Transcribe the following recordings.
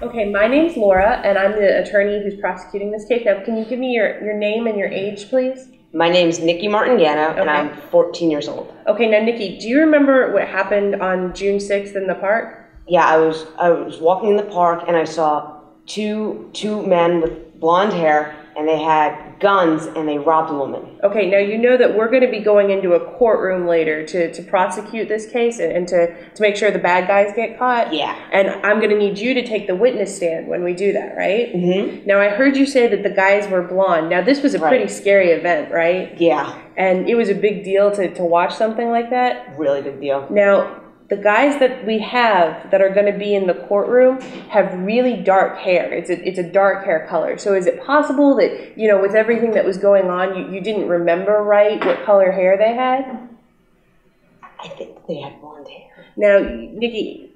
Okay, my name's Laura, and I'm the attorney who's prosecuting this case. Now, can you give me your name and your age, please? My name's Nikki Martin, and I'm 14 years old. Okay, now, Nikki, do you remember what happened on June 6th in the park? Yeah, I was walking in the park, and I saw two men with blonde hair, and they had guns, and they robbed a woman. Okay, now you know that we're going to be going into a courtroom later to prosecute this case and to make sure the bad guys get caught. Yeah. And I'm going to need you to take the witness stand when we do that, right? Mm-hmm. Now, I heard you say that the guys were blonde. Now, this was a pretty scary event, right? Yeah. And it was a big deal to watch something like that? Really big deal. Now, the guys that we have that are going to be in the courtroom have really dark hair. It's a dark hair color. So is it possible that, you know, with everything that was going on, you didn't remember right what color hair they had? I think they had blonde hair. Now, Nikki,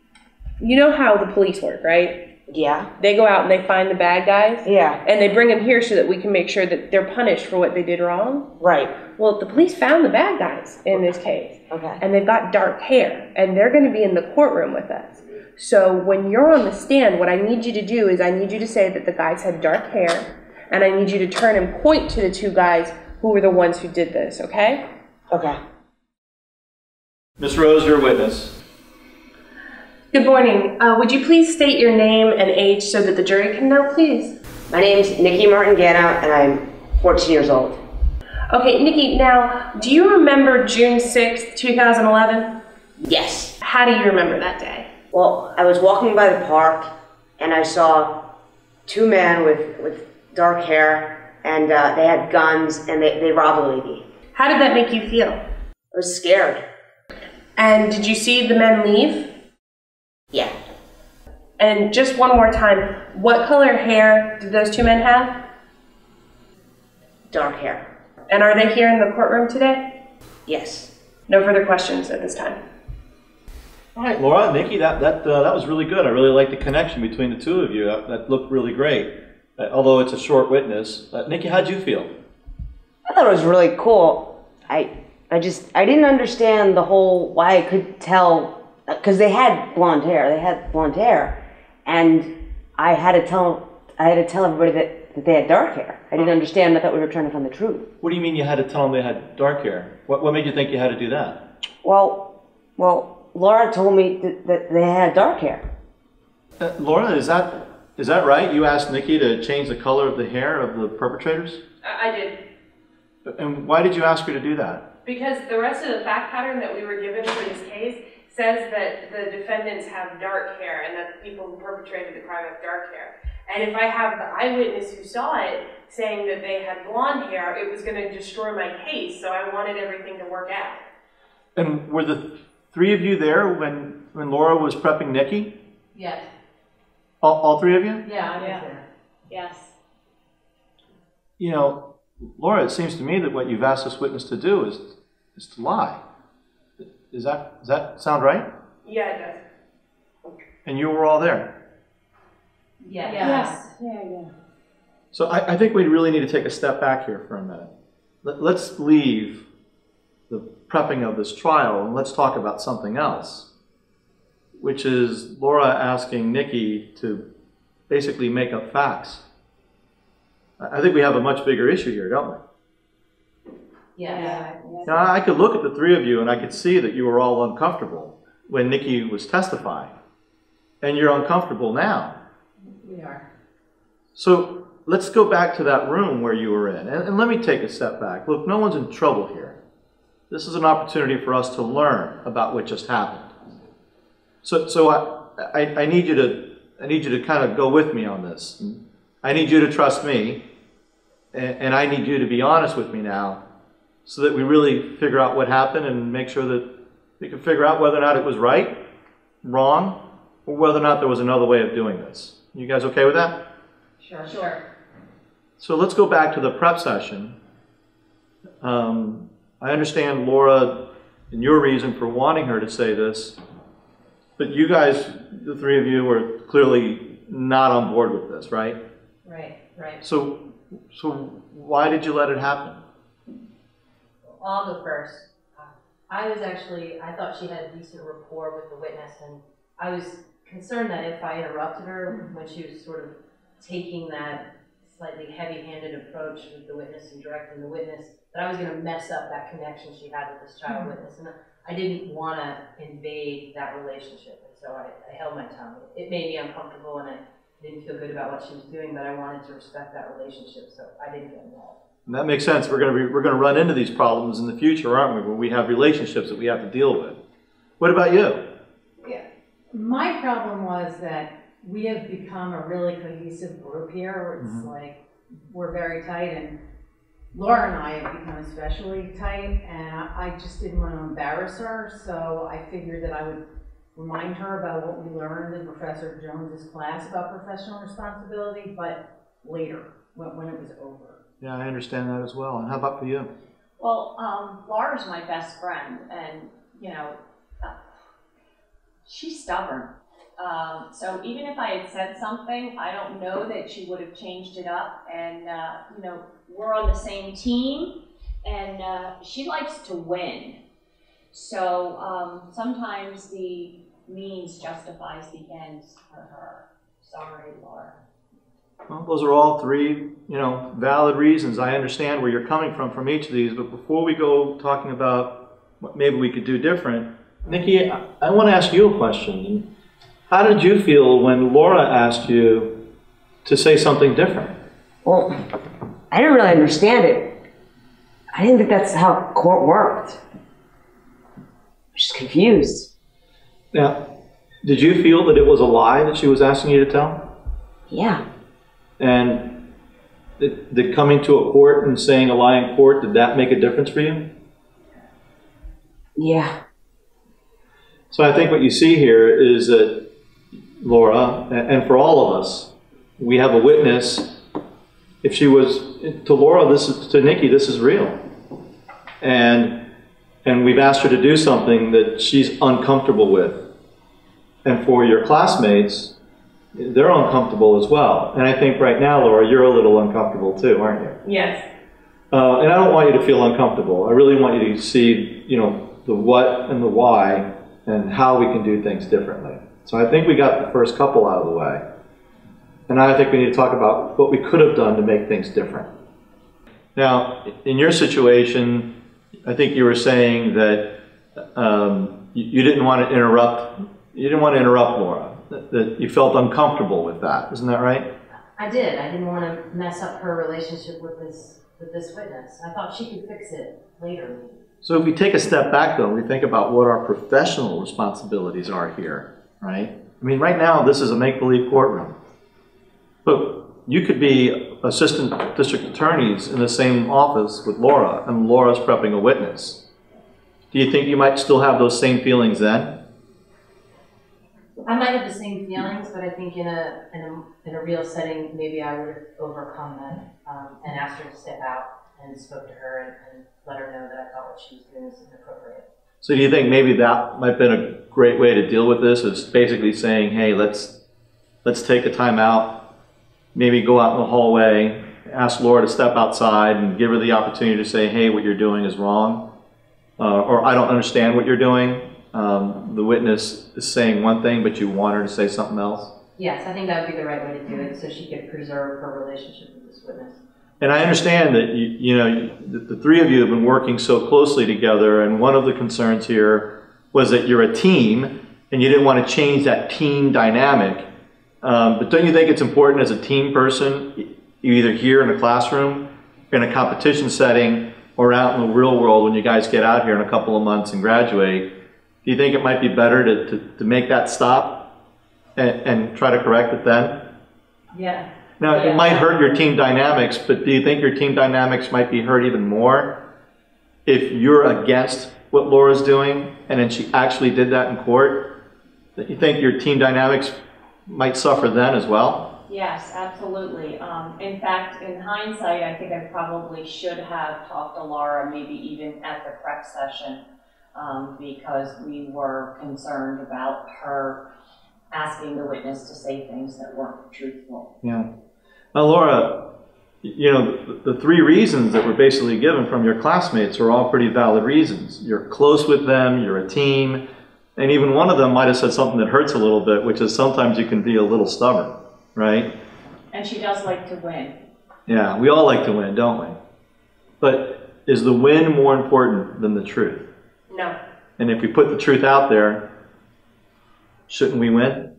you know how the police work, right? Yeah. They go out and they find the bad guys. Yeah. And they bring them here so that we can make sure that they're punished for what they did wrong. Right. Well, the police found the bad guys in this case. Okay. And they've got dark hair, and they're going to be in the courtroom with us. So when you're on the stand, what I need you to do is I need you to say that the guys had dark hair, and I need you to turn and point to the two guys who were the ones who did this, okay? Okay. Ms. Rose, your witness. Good morning. Would you please state your name and age so that the jury can know, please? My name's Nikki Martin, and I'm 14 years old. Okay, Nikki, now, do you remember June 6th, 2011? Yes. How do you remember that day? Well, I was walking by the park, and I saw two men with dark hair, and they had guns, and they robbed a lady. How did that make you feel? I was scared. And did you see the men leave? Yeah. And just one more time, what color hair did those two men have? Dark hair. And are they here in the courtroom today? Yes. No further questions at this time. All right, Laura, Nikki, that was really good. I really liked the connection between the two of you. That looked really great. Although it's a short witness. Nikki, how'd you feel? I thought it was really cool. I didn't understand the whole why I could tell, because they had blonde hair. And I had to tell everybody that they had dark hair. I didn't understand. I thought we were trying to find the truth. What do you mean you had to tell them they had dark hair? What made you think you had to do that? Well, Laura told me that they had dark hair. Laura, is that right? You asked Nikki to change the color of the hair of the perpetrators? I did. And why did you ask her to do that? Because the rest of the fact pattern that we were given for this case says that the defendants have dark hair and that the people who perpetrated the crime have dark hair. And if I have the eyewitness who saw it saying that they had blonde hair, it was going to destroy my case, so I wanted everything to work out. And were the three of you there when Laura was prepping Nikki? Yes. All three of you? Yeah, I was there. Yes. You know, Laura, it seems to me that what you've asked this witness to do is to lie. Does that sound right? Yeah, it does. And you were all there? Yes. Yes. Yeah. So I think we really need to take a step back here for a minute. Let's leave the prepping of this trial and let's talk about something else, which is Laura asking Nikki to basically make up facts. I think we have a much bigger issue here, don't we? Yeah. Now, I could look at the three of you and I could see that you were all uncomfortable when Nikki was testifying. And you're uncomfortable now. We are. So let's go back to that room where you were in. And let me take a step back. Look, no one's in trouble here. This is an opportunity for us to learn about what just happened. So I need you to kind of go with me on this. I need you to trust me. And I need you to be honest with me now so that we really figure out what happened and make sure that we can figure out whether or not it was right, wrong, or whether or not there was another way of doing this. You guys okay with that? Sure. So let's go back to the prep session. I understand, Laura, and your reason for wanting her to say this, but you guys, the three of you, were clearly not on board with this, right? Right. So why did you let it happen? I'll go first. I thought she had a decent rapport with the witness, and I was concerned that if I interrupted her when she was sort of taking that slightly heavy-handed approach with the witness and directing the witness, that I was going to mess up that connection she had with this child witness. And I didn't want to invade that relationship. And so I held my tongue. It made me uncomfortable, and I didn't feel good about what she was doing, but I wanted to respect that relationship, so I didn't get involved. And that makes sense. We're going to run into these problems in the future, aren't we? Where we have relationships that we have to deal with. What about you? Yeah. My problem was that we have become a really cohesive group here. Where it's like we're very tight, and Laura and I have become especially tight, and I just didn't want to embarrass her, so I figured that I would remind her about what we learned in Professor Jones's class about professional responsibility, but later, when it was over. Yeah, I understand that as well. And how about for you? Well, Laura's my best friend, and, you know, she's stubborn. So even if I had said something, I don't know that she would have changed it up. And, you know, we're on the same team, and she likes to win. So sometimes the means justifies the ends for her. Sorry, Laura. Well, those are all three, valid reasons. I understand where you're coming from each of these, but before we go talking about what maybe we could do different, Nikki, I want to ask you a question. How did you feel when Laura asked you to say something different? Well, I didn't really understand it. I didn't think that's how court worked. I was just confused. Now, did you feel that it was a lie that she was asking you to tell? Yeah. And did coming to a court and saying a lie in court, did that make a difference for you? Yeah. So I think what you see here is that, Laura, and for all of us, we have a witness. If she was, to Laura, to Nikki, this is real. And we've asked her to do something that she's uncomfortable with. And for your classmates, they're uncomfortable as well. And I think right now, Laura, you're a little uncomfortable too, aren't you? Yes. And I don't want you to feel uncomfortable. I really want you to see, the what and the why and how we can do things differently. So I think we got the first couple out of the way. And now I think we need to talk about what we could have done to make things different. Now, in your situation, I think you were saying that you didn't want to interrupt. You didn't want to interrupt Laura. That you felt uncomfortable with that. Isn't that right? I did. I didn't want to mess up her relationship with this witness. I thought she could fix it later. So if we take a step back, though, we think about what our professional responsibilities are here, right? I mean, right now, this is a make-believe courtroom. But you could be assistant district attorneys in the same office with Laura, and Laura's prepping a witness. Do you think you might still have those same feelings then? I might have the same feelings, but I think in a real setting, maybe I would have overcome that and asked her to step out and spoke to her and let her know that I thought what she was doing was inappropriate. So do you think maybe that might have been a great way to deal with this, is basically saying, hey, let's take a time out, maybe go out in the hallway, ask Laura to step outside and give her the opportunity to say, hey, what you're doing is wrong, or I don't understand what you're doing. The witness is saying one thing, but you want her to say something else? Yes, I think that would be the right way to do it, so she could preserve her relationship with this witness. And I understand that the three of you have been working so closely together, and one of the concerns here was that you're a team, and you didn't want to change that team dynamic. But don't you think it's important as a team person, either here in a classroom, in a competition setting, or out in the real world when you guys get out here in a couple of months and graduate? Do you think it might be better to make that stop and try to correct it then? Yeah. Now, it might hurt your team dynamics, but do you think your team dynamics might be hurt even more if you're against what Laura's doing and then she actually did that in court? Do you think your team dynamics might suffer then as well? Yes, absolutely. In fact, in hindsight, I think I probably should have talked to Laura maybe even at the prep session because we were concerned about her asking the witness to say things that weren't truthful. Yeah. Now, Laura, the three reasons that were basically given from your classmates are all pretty valid reasons. You're close with them, you're a team, And even one of them might have said something that hurts a little bit, which is sometimes you can be a little stubborn, right? And she does like to win. Yeah, we all like to win, don't we? But is the win more important than the truth? No. And if we put the truth out there, shouldn't we win?